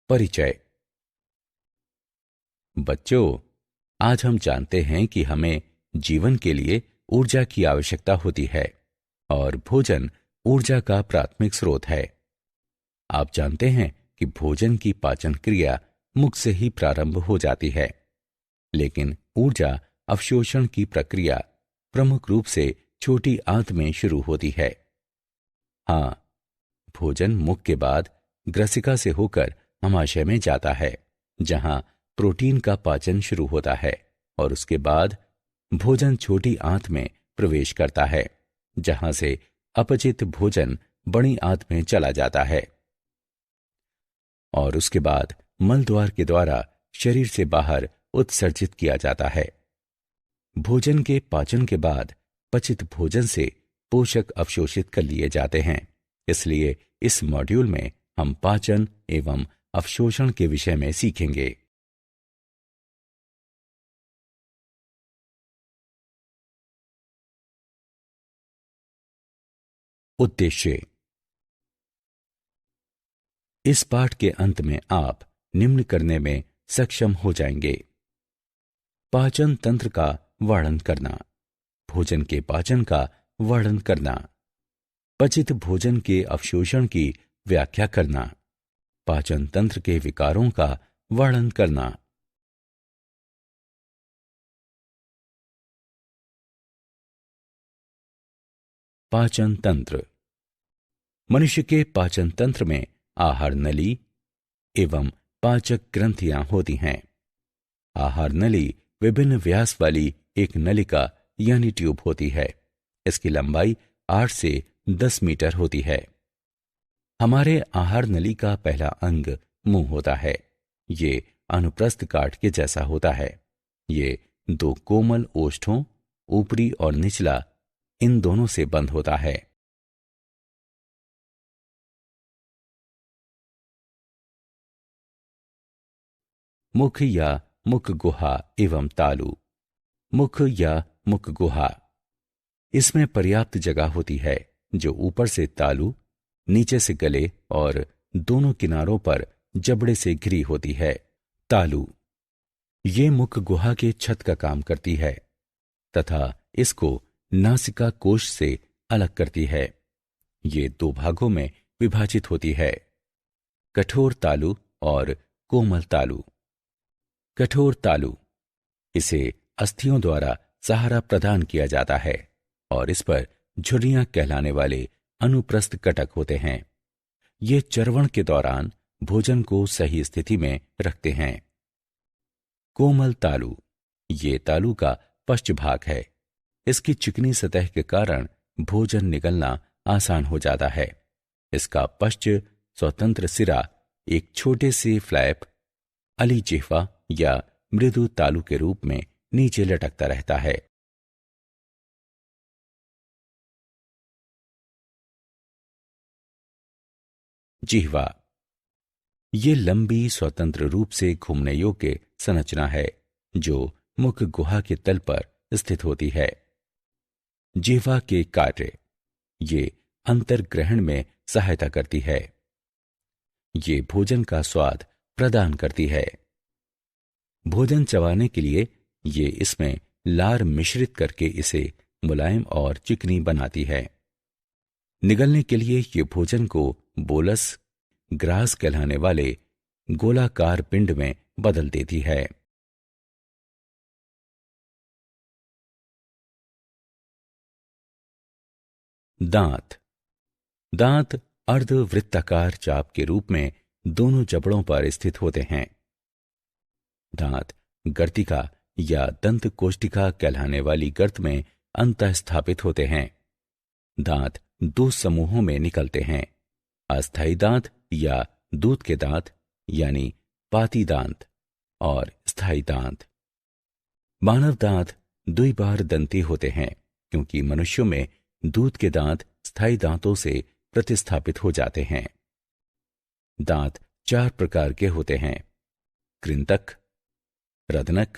परिचय। बच्चों, आज हम जानते हैं कि हमें जीवन के लिए ऊर्जा की आवश्यकता होती है और भोजन ऊर्जा का प्राथमिक स्रोत है। आप जानते हैं कि भोजन की पाचन क्रिया मुख से ही प्रारंभ हो जाती है, लेकिन ऊर्जा अवशोषण की प्रक्रिया प्रमुख रूप से छोटी आंत में शुरू होती है। हाँ, भोजन मुख के बाद ग्रसिका से होकर अमाशय में जाता है, जहां प्रोटीन का पाचन शुरू होता है और उसके बाद भोजन छोटी आंत में प्रवेश करता है, जहां से अपचित भोजन बड़ी आंत में चला जाता है और उसके बाद मल द्वार के द्वारा शरीर से बाहर उत्सर्जित किया जाता है। भोजन के पाचन के बाद पचित भोजन से पोषक अवशोषित कर लिए जाते हैं। इसलिए इस मॉड्यूल में हम पाचन एवं अवशोषण के विषय में सीखेंगे। उद्देश्य। इस पाठ के अंत में आप निम्न करने में सक्षम हो जाएंगे: पाचन तंत्र का वर्णन करना, भोजन के पाचन का वर्णन करना, पचित भोजन के अवशोषण की व्याख्या करना, पाचन तंत्र के विकारों का वर्णन करना। पाचन तंत्र। मनुष्य के पाचन तंत्र में आहार नली एवं पाचक ग्रंथियां होती हैं। आहार नली विभिन्न व्यास वाली एक नलिका यानी ट्यूब होती है। इसकी लंबाई 8 से 10 मीटर होती है। हमारे आहार नली का पहला अंग मुंह होता है। ये अनुप्रस्थ काट के जैसा होता है। ये 2 कोमल ओष्ठों, ऊपरी और निचला, इन दोनों से बंद होता है। मुख या मुख गुहा एवं तालु। मुख या मुख गुहा, इसमें पर्याप्त जगह होती है, जो ऊपर से तालु, नीचे से गले और दोनों किनारों पर जबड़े से घिरी होती है। तालु ये मुख गुहा के छत का काम करती है तथा इसको नासिका कोश से अलग करती है। ये 2 भागों में विभाजित होती है: कठोर तालु और कोमल तालु। कठोर तालु, इसे अस्थियों द्वारा सहारा प्रदान किया जाता है और इस पर झुर्रियां कहलाने वाले अनुप्रस्थ कटक होते हैं। ये चर्वण के दौरान भोजन को सही स्थिति में रखते हैं। कोमल तालु, ये तालु का पश्च भाग है। इसकी चिकनी सतह के कारण भोजन निगलना आसान हो जाता है। इसका पश्च स्वतंत्र सिरा एक छोटे से फ्लैप, अली जिह्वा या मृदु तालु के रूप में नीचे लटकता रहता है। जिह्वा, ये लंबी स्वतंत्र रूप से घूमने योग्य संरचना है जो मुख गुहा के तल पर स्थित होती है। जिह्वा के कार्य, ये अंतर्ग्रहण में सहायता करती है। ये भोजन का स्वाद प्रदान करती है। भोजन चबाने के लिए ये इसमें लार मिश्रित करके इसे मुलायम और चिकनी बनाती है। निगलने के लिए ये भोजन को बोलस, ग्रास कहलाने वाले गोलाकार पिंड में बदल देती है। दांत। दांत अर्धवृत्ताकार चाप के रूप में दोनों जबड़ों पर स्थित होते हैं। दांत गर्तिका या दंत कोष्टिका कहलाने वाली गर्त में अंतः स्थापित होते हैं। दांत 2 समूहों में निकलते हैं: अस्थायी दांत या दूध के दांत यानी पाती दांत और स्थायी दांत। मानव दांत द्विबार दंती होते हैं क्योंकि मनुष्यों में दूध के दांत स्थायी दांतों से प्रतिस्थापित हो जाते हैं। दांत 4 प्रकार के होते हैं: कृंतक, रदनक,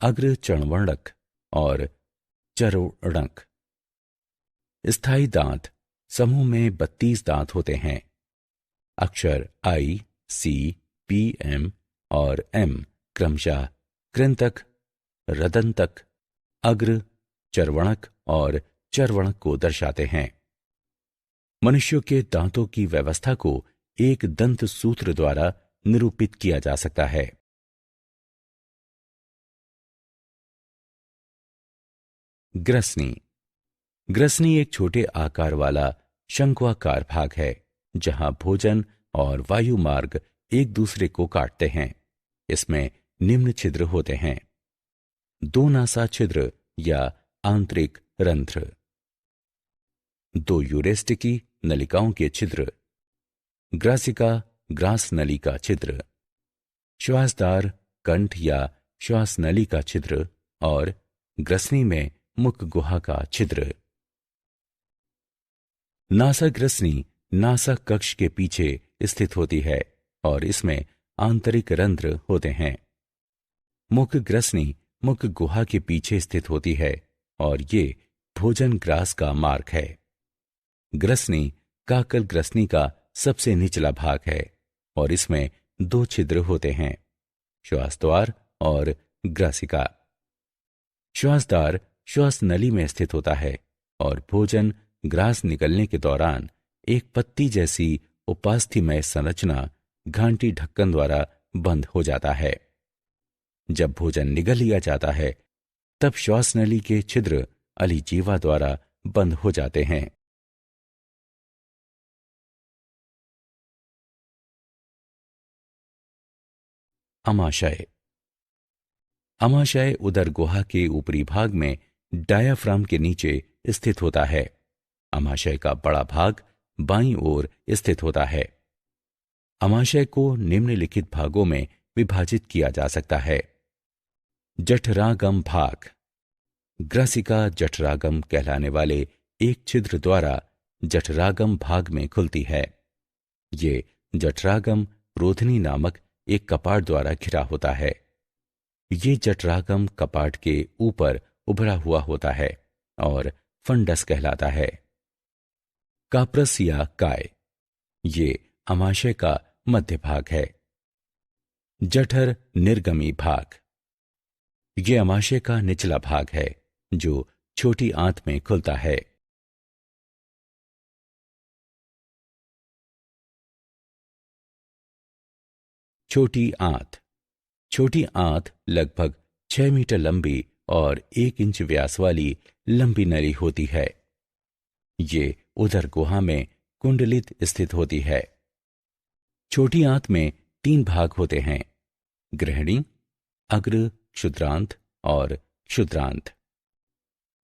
अग्र चणवर्णक और चरोणक। स्थायी दांत समूह में 32 दांत होते हैं। अक्षर I, C, पी, एम और एम क्रमशः कृंतक, रदंतक, अग्र, चर्वणक और चर्वणक को दर्शाते हैं। मनुष्यों के दांतों की व्यवस्था को एक दंत सूत्र द्वारा निरूपित किया जा सकता है। ग्रसनी। ग्रसनी एक छोटे आकार वाला शंक्वाकार भाग है जहां भोजन और वायु मार्ग एक दूसरे को काटते हैं। इसमें निम्न छिद्र होते हैं: दो नासा छिद्र या आंतरिक रंध्र, दो यूरेस्टिकी नलिकाओं के छिद्र, ग्रासिका ग्रास नली का छिद्र, श्वासदार कंठ या श्वास नली का छिद्र और ग्रसनी में मुख गुहा का छिद्र। नासा ग्रसनी नासा कक्ष के पीछे स्थित होती है और इसमें आंतरिक रंध्र होते हैं। मुख ग्रसनी मुख गुहा के पीछे स्थित होती है और ये भोजन ग्रास का मार्ग है। ग्रसनी काकल ग्रसनी का सबसे निचला भाग है और इसमें दो छिद्र होते हैं: श्वासद्वार और ग्रासिका। श्वासद्वार श्वास नली में स्थित होता है और भोजन ग्रास निकलने के दौरान एक पत्ती जैसी उपास्थीमय संरचना घांटी ढक्कन द्वारा बंद हो जाता है। जब भोजन निगल लिया जाता है तब श्वास नली के छिद्र अलिजीवा द्वारा बंद हो जाते हैं। अमाशय। अमाशय उदर गुहा के ऊपरी भाग में डायाफ्राम के नीचे स्थित होता है। अमाशय का बड़ा भाग बाईं ओर स्थित होता है। अमाशय को निम्नलिखित भागों में विभाजित किया जा सकता है: जठरागम भाग। ग्रासिका जठरागम कहलाने वाले एक छिद्र द्वारा जठरागम भाग में खुलती है। ये जठरागम रोधनी नामक एक कपाट द्वारा घिरा होता है। ये जठरागम कपाट के ऊपर उभरा हुआ होता है और फंडस कहलाता है। काप्रस या काय, ये अमाशय का मध्य भाग है। जठर निर्गमी भाग, ये अमाशय का निचला भाग है जो छोटी आंत में खुलता है। छोटी आंत। छोटी आंत लगभग 6 मीटर लंबी और 1 इंच व्यास वाली लंबी नली होती है। ये उदर गुहा में कुंडलित स्थित होती है। छोटी आंत में 3 भाग होते हैं: ग्रहणी, अग्र क्षुद्रांत और क्षुद्रांत।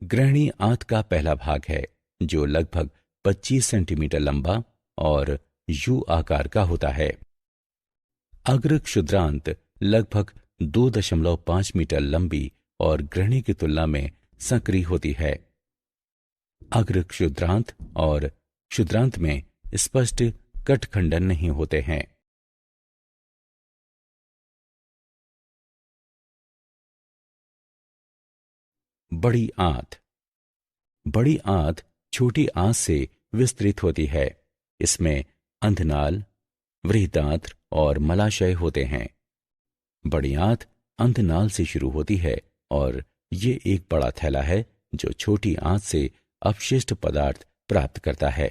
ग्रहणी आंत का पहला भाग है जो लगभग 25 सेंटीमीटर लंबा और यू आकार का होता है। अग्र क्षुद्रांत लगभग 2.5 मीटर लंबी और ग्रहणी की तुलना में संकरी होती है। अग्र क्षुद्रांत और क्षुद्रांत में स्पष्ट कटखंडन नहीं होते हैं। बड़ी आंत। बड़ी आंत छोटी आंत से विस्तृत होती है। इसमें अंधनाल, वृहदांत्र और मलाशय होते हैं। बड़ी आंत अंधनाल से शुरू होती है और ये एक बड़ा थैला है जो छोटी आंत से अपशिष्ट पदार्थ प्राप्त करता है।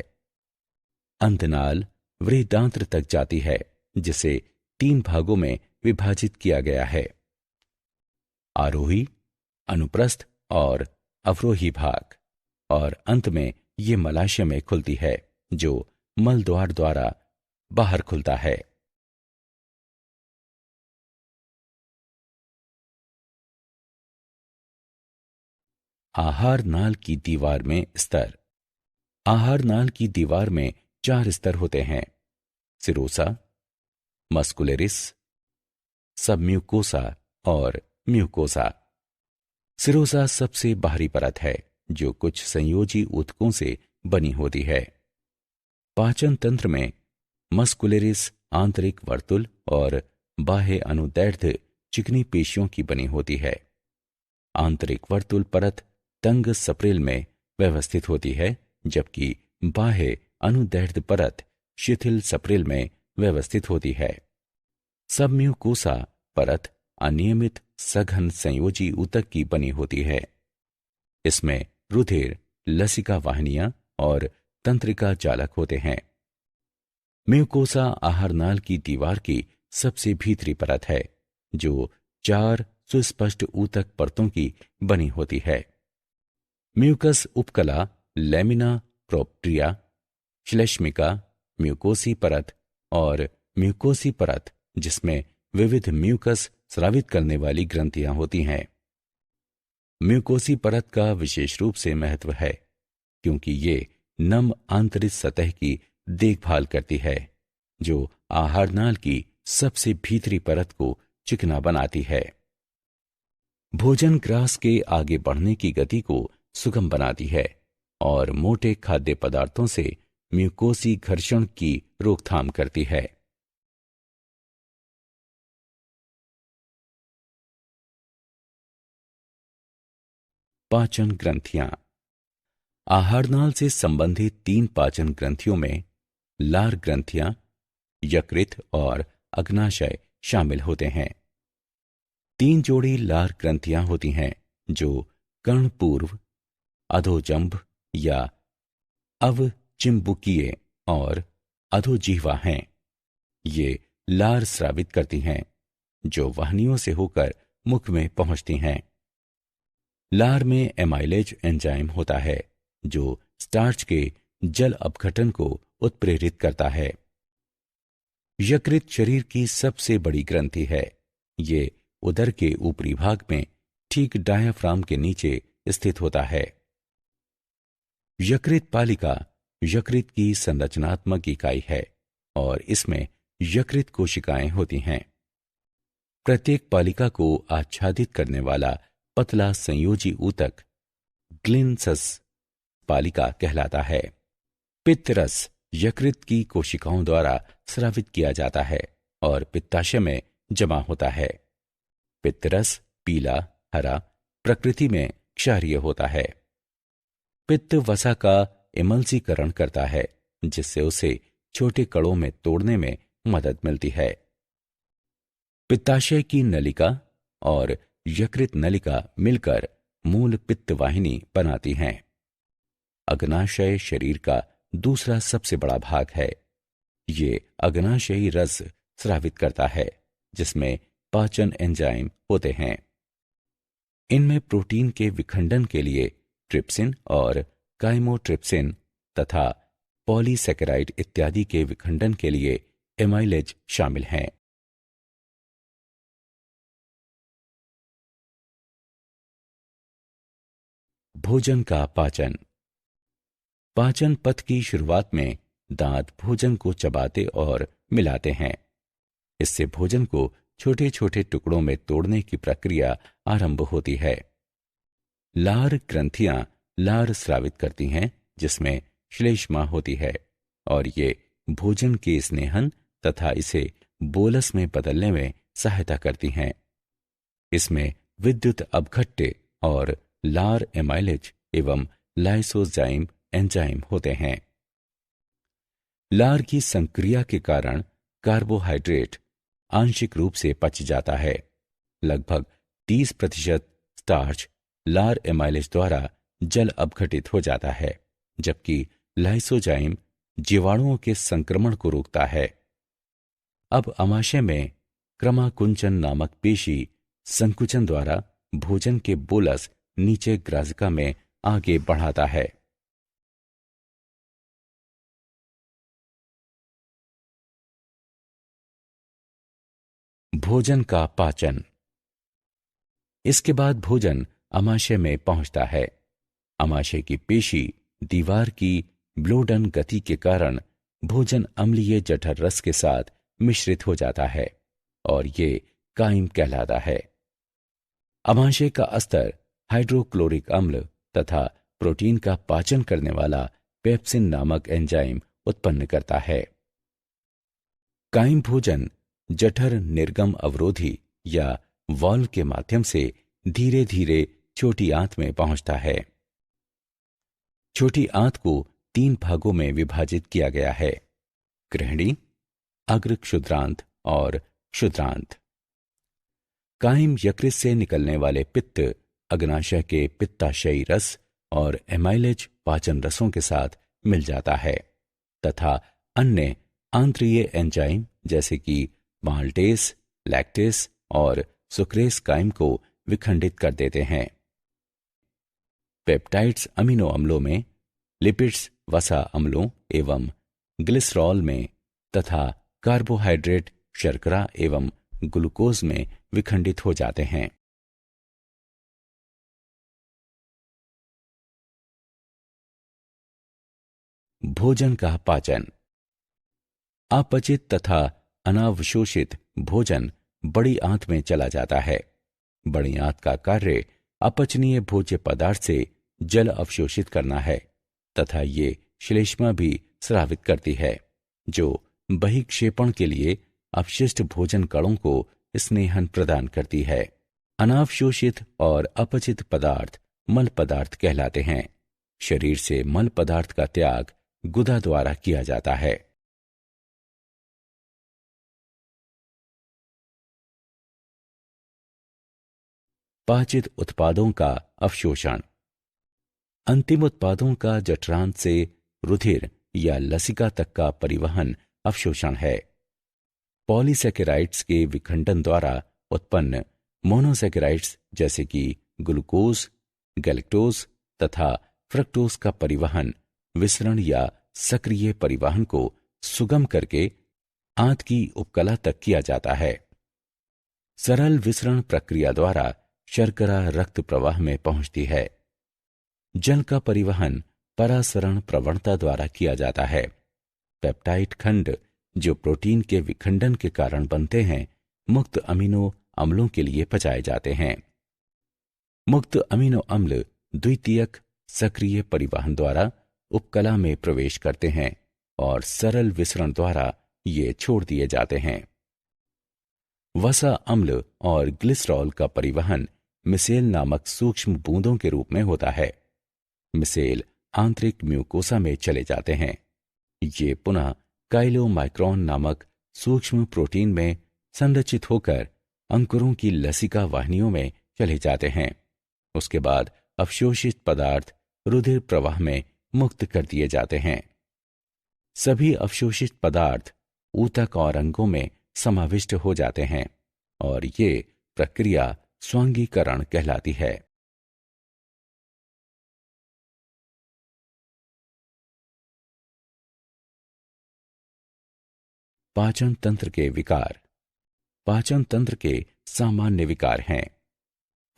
अंधनाल वृहदांत्र तक जाती है जिसे 3 भागों में विभाजित किया गया है: आरोही, अनुप्रस्थ और अवरोही भाग। और अंत में ये मलाशय में खुलती है जो मलद्वार द्वारा बाहर खुलता है। आहार नाल की दीवार में स्तर। आहार नाल की दीवार में 4 स्तर होते हैं: सिरोसा, मस्कुलरिस, सबम्यूकोसा और म्यूकोसा। सिरोसा सबसे बाहरी परत है जो कुछ संयोजी ऊतकों से बनी होती है। पाचन तंत्र में मस्कुलरिस आंतरिक वर्तुल और बाह्य अनुदैर्ध्य चिकनी पेशियों की बनी होती है। आंतरिक वर्तुल परत तंग सप्रेल में व्यवस्थित होती है जबकि बाह्य अनुदैर्ध्य परत शिथिल सप्रेल में व्यवस्थित होती है। सब म्यूकोसा परत अनियमित सघन संयोजी ऊतक की बनी होती है। इसमें रुधिर, लसिका वाहिनियां और तंत्रिका जालक होते हैं। म्यूकोसा आहारनाल की दीवार की सबसे भीतरी परत है, जो 4 सुस्पष्ट ऊतक परतों की बनी होती है। म्यूकस उपकला, लेमिना प्रोप्रिया, श्लेष्मिका, म्यूकोसी परत और म्यूकोसी परत, जिसमें विविध म्यूकस स्रावित करने वाली ग्रंथियां होती हैं। म्यूकोसी परत का विशेष रूप से महत्व है, क्योंकि ये नम आंतरिक सतह की देखभाल करती है, जो आहारनाल की सबसे भीतरी परत को चिकना बनाती है। भोजन ग्रास के आगे बढ़ने की गति को सुगम बनाती है और मोटे खाद्य पदार्थों से म्यूकोसी घर्षण की रोकथाम करती है। पाचन ग्रंथियां। आहारनाल से संबंधित 3 पाचन ग्रंथियों में लार ग्रंथियां, यकृत और अग्नाशय शामिल होते हैं। 3 जोड़ी लार ग्रंथियां होती हैं, जो कर्णपूर्व, अधोजंभ या अवचिंबुकीय और अधोजिह्वा हैं। ये लार स्रावित करती हैं, जो वाहिनियों से होकर मुख में पहुंचती हैं। लार में एमाइलेज एंजाइम होता है, जो स्टार्च के जल अपघटन को उत्प्रेरित करता है। यकृत शरीर की सबसे बड़ी ग्रंथि है। ये उदर के ऊपरी भाग में ठीक डायाफ्राम के नीचे स्थित होता है। यकृत पालिका यकृत की संरचनात्मक इकाई है और इसमें यकृत कोशिकाएं होती हैं। प्रत्येक पालिका को आच्छादित करने वाला पतला संयोजी ऊतक ग्लिनसस पालिका कहलाता है। पित्तरस यकृत की कोशिकाओं द्वारा स्रावित किया जाता है और पित्ताशय में जमा होता है। पित्तरस पीला, हरा, प्रकृति में क्षारीय होता है। पित्त वसा का इमल्सीकरण करता है, जिससे उसे छोटे कणों में तोड़ने में मदद मिलती है। पित्ताशय की नलिका और यकृत नलिका मिलकर मूल पित्त वाहिनी बनाती हैं। अग्नाशय शरीर का दूसरा सबसे बड़ा भाग है। ये अग्नाशयी रस स्रावित करता है, जिसमें पाचन एंजाइम होते हैं। इनमें प्रोटीन के विखंडन के लिए ट्रिप्सिन और काइमोट्रिप्सिन तथा पॉलीसैकेराइड इत्यादि के विखंडन के लिए एमाइलेज शामिल हैं। भोजन का पाचन। पाचन पथ की शुरुआत में दांत भोजन को चबाते और मिलाते हैं। इससे भोजन को छोटे छोटे टुकड़ों में तोड़ने की प्रक्रिया आरंभ होती है। लार ग्रंथियां लार स्रावित करती हैं, जिसमें श्लेष्मा होती है और ये भोजन के स्नेहन तथा इसे बोलस में बदलने में सहायता करती हैं। इसमें विद्युत अपघट्य और लार एमाइलेज एवं लाइसोजाइम एंजाइम होते हैं। लार की संक्रिया के कारण कार्बोहाइड्रेट आंशिक रूप से पच जाता है। लगभग 30% स्टार्च लार एमाइलेज द्वारा जल अपघटित हो जाता है, जबकि लाइसोजाइम जीवाणुओं के संक्रमण को रोकता है। अब आमाशय में क्रमाकुंचन नामक पेशी संकुचन द्वारा भोजन के बोलस नीचे ग्राजिका में आगे बढ़ाता है। भोजन का पाचन। इसके बाद भोजन आमाशय में पहुंचता है। आमाशय की पेशी दीवार की ब्लोडन गति के कारण भोजन अम्लीय जठर रस के साथ मिश्रित हो जाता है और ये काइम कहलाता है। आमाशय का अस्तर हाइड्रोक्लोरिक अम्ल तथा प्रोटीन का पाचन करने वाला पेप्सिन नामक एंजाइम उत्पन्न करता है। काइम भोजन जठर निर्गम अवरोधी या वाल्व के माध्यम से धीरे धीरे छोटी आंत में पहुंचता है। छोटी आंत को 3 भागों में विभाजित किया गया है: गृहिणी, अग्र क्षुद्रांत और क्षुद्रांत। कायम यकृत से निकलने वाले पित्त अग्नाशय के पित्ताशयी रस और एमाइलेज पाचन रसों के साथ मिल जाता है तथा अन्य आंत्रीय एंजाइम जैसे कि माल्टेस, लैक्टेस और सुक्रेस कायम को विखंडित कर देते हैं। पेप्टाइड्स अमीनो अम्लों में, लिपिड्स वसा अम्लों एवं ग्लिसरॉल में तथा कार्बोहाइड्रेट शर्करा एवं ग्लूकोज में विखंडित हो जाते हैं। भोजन का पाचन। अपचित तथा अनावशोषित भोजन बड़ी आंत में चला जाता है। बड़ी आंत का कार्य अपचनीय भोज्य पदार्थ से जल अवशोषित करना है तथा ये श्लेष्मा भी स्रावित करती है, जो बहिक्षेपण के लिए अपशिष्ट भोजन कणों को स्नेहन प्रदान करती है। अनावशोषित और अपचित पदार्थ मल पदार्थ कहलाते हैं। शरीर से मल पदार्थ का त्याग गुदा द्वारा किया जाता है। पाचित उत्पादों का अवशोषण। अंतिम उत्पादों का जठरांत से रुधिर या लसिका तक का परिवहन अवशोषण है। पॉलीसेकेराइड्स के विखंडन द्वारा उत्पन्न मोनोसेकेराइड्स जैसे कि ग्लूकोज, गैलेक्टोज तथा फ्रक्टोज का परिवहन विसरण या सक्रिय परिवहन को सुगम करके आंत की उपकला तक किया जाता है। सरल विसरण प्रक्रिया द्वारा शर्करा रक्त प्रवाह में पहुंचती है। जल का परिवहन परासरण प्रवणता द्वारा किया जाता है। पेप्टाइड खंड जो प्रोटीन के विखंडन के कारण बनते हैं, मुक्त अमीनो अम्लों के लिए पचाए जाते हैं। मुक्त अमीनो अम्ल द्वितीयक सक्रिय परिवहन द्वारा उपकला में प्रवेश करते हैं और सरल विसरण द्वारा ये छोड़ दिए जाते हैं। वसा अम्ल और ग्लिसरॉल का परिवहन मिसेल नामक सूक्ष्म बूंदों के रूप में होता है। मिसेल आंतरिक म्यूकोसा में चले जाते हैं। ये पुनः काइलोमाइक्रोन नामक सूक्ष्म प्रोटीन में संरचित होकर अंकुरों की लसिका वाहिनियों में चले जाते हैं। उसके बाद अवशोषित पदार्थ रुधिर प्रवाह में मुक्त कर दिए जाते हैं। सभी अवशोषित पदार्थ ऊतक और अंगों में समाविष्ट हो जाते हैं और ये प्रक्रिया स्वांगीकरण कहलाती है। पाचन तंत्र के विकार। पाचन तंत्र के सामान्य विकार हैं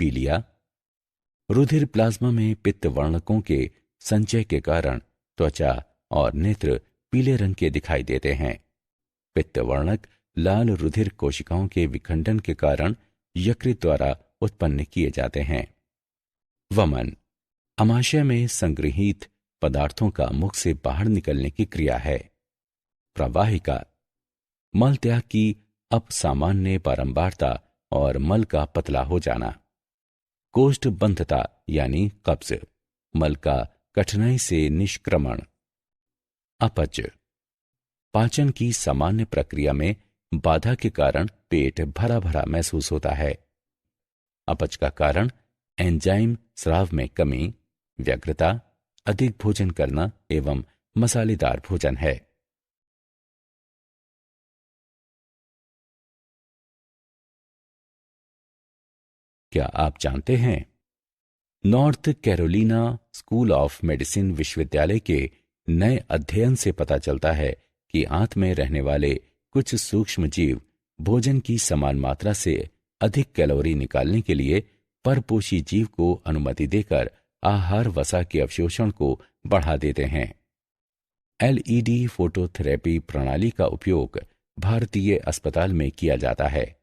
पीलिया। रुधिर प्लाज्मा में पित्त वर्णकों के संचय के कारण त्वचा और नेत्र पीले रंग के दिखाई देते हैं। पित्त वर्णक लाल रुधिर कोशिकाओं के विखंडन के कारण यकृत द्वारा उत्पन्न किए जाते हैं। वमन आमाशय में संग्रहित पदार्थों का मुख से बाहर निकलने की क्रिया है। प्रवाहिका मल त्याग की अपसामान्य बारंबारता और मल का पतला हो जाना। कोष्ठबंधता यानी कब्ज, मल का कठिनाई से निष्क्रमण। अपच पाचन की सामान्य प्रक्रिया में बाधा के कारण पेट भरा भरा महसूस होता है। अपच का कारण एंजाइम स्राव में कमी, व्यग्रता, अधिक भोजन करना एवं मसालेदार भोजन है। क्या आप जानते हैं north Carolina school of medicine विश्वविद्यालय के नए अध्ययन से पता चलता है कि आंत में रहने वाले कुछ सूक्ष्म जीव भोजन की समान मात्रा से अधिक कैलोरी निकालने के लिए परपोषी जीव को अनुमति देकर आहार वसा के अवशोषण को बढ़ा देते हैं। एलईडी फोटोथेरेपी प्रणाली का उपयोग भारतीय अस्पताल में किया जाता है।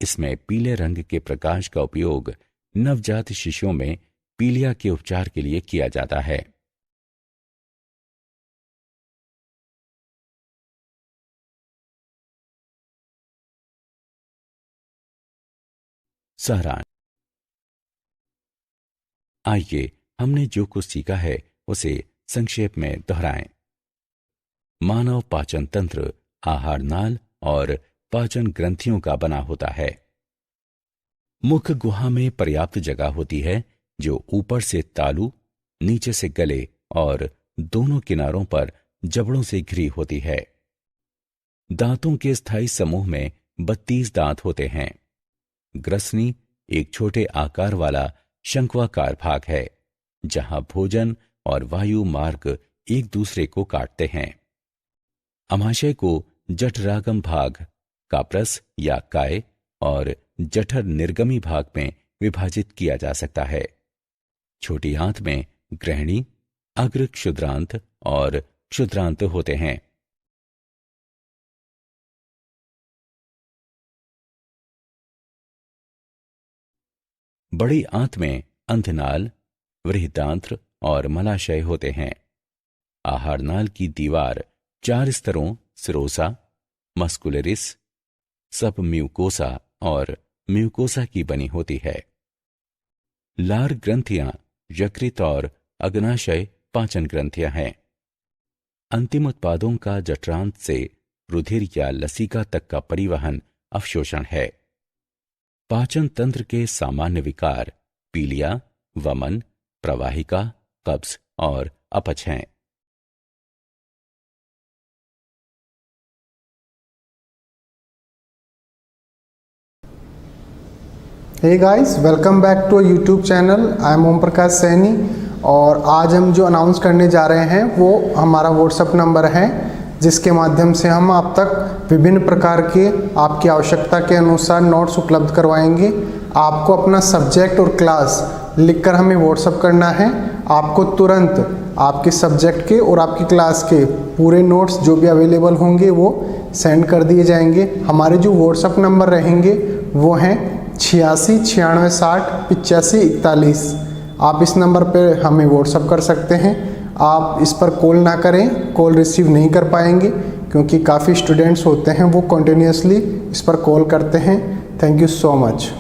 इसमें पीले रंग के प्रकाश का उपयोग नवजात शिशुओं में पीलिया के उपचार के लिए किया जाता है। सारांश। आइए हमने जो कुछ सीखा है उसे संक्षेप में दोहराएं। मानव पाचन तंत्र आहार नाल और पाचन ग्रंथियों का बना होता है। मुख गुहा में पर्याप्त जगह होती है जो ऊपर से तालू, नीचे से गले और दोनों किनारों पर जबड़ों से घिरी होती है। दांतों के स्थायी समूह में 32 दांत होते हैं। ग्रसनी एक छोटे आकार वाला शंक्वाकार भाग है जहां भोजन और वायु मार्ग एक दूसरे को काटते हैं। अमाशय को जठरागम भाग, काप्रस या काय और जठर निर्गमी भाग में विभाजित किया जा सकता है। छोटी आंत में ग्रहणी, अग्र क्षुद्रांत और क्षुद्रांत होते हैं। बड़ी आंत में अंधनाल, वृहदांत्र और मलाशय होते हैं। आहार नाल की दीवार 4 स्तरों सिरोसा, मस्कुलरिस, सबम्यूकोसा और म्यूकोसा की बनी होती है। लार ग्रंथियां यकृत और अग्नाशय पाचन ग्रंथियां हैं। अंतिम उत्पादों का जठरांत से रुधिर या लसिका तक का परिवहन अवशोषण है। पाचन तंत्र के सामान्य विकार पीलिया, वमन, प्रवाहिका, कब्ज और अपच हैं। Hey guys, welcome back to YouTube channel. I am Om Prakash Saini और आज हम जो अनाउंस करने जा रहे हैं वो हमारा व्हाट्सएप नंबर है जिसके माध्यम से हम आप तक विभिन्न प्रकार के आपकी आवश्यकता के अनुसार नोट्स उपलब्ध करवाएंगे। आपको अपना सब्जेक्ट और क्लास लिखकर हमें व्हाट्सएप करना है। आपको तुरंत आपके सब्जेक्ट के और आपकी क्लास के पूरे नोट्स जो भी अवेलेबल होंगे वो सेंड कर दिए जाएंगे। हमारे जो व्हाट्सएप नंबर रहेंगे वो हैं 86 96 60 85 41। आप इस नंबर पर हमें व्हाट्सएप कर सकते हैं। आप इस पर कॉल ना करें, कॉल रिसीव नहीं कर पाएंगे क्योंकि काफ़ी स्टूडेंट्स होते हैं वो कंटिन्यूसली इस पर कॉल करते हैं। Thank you so much.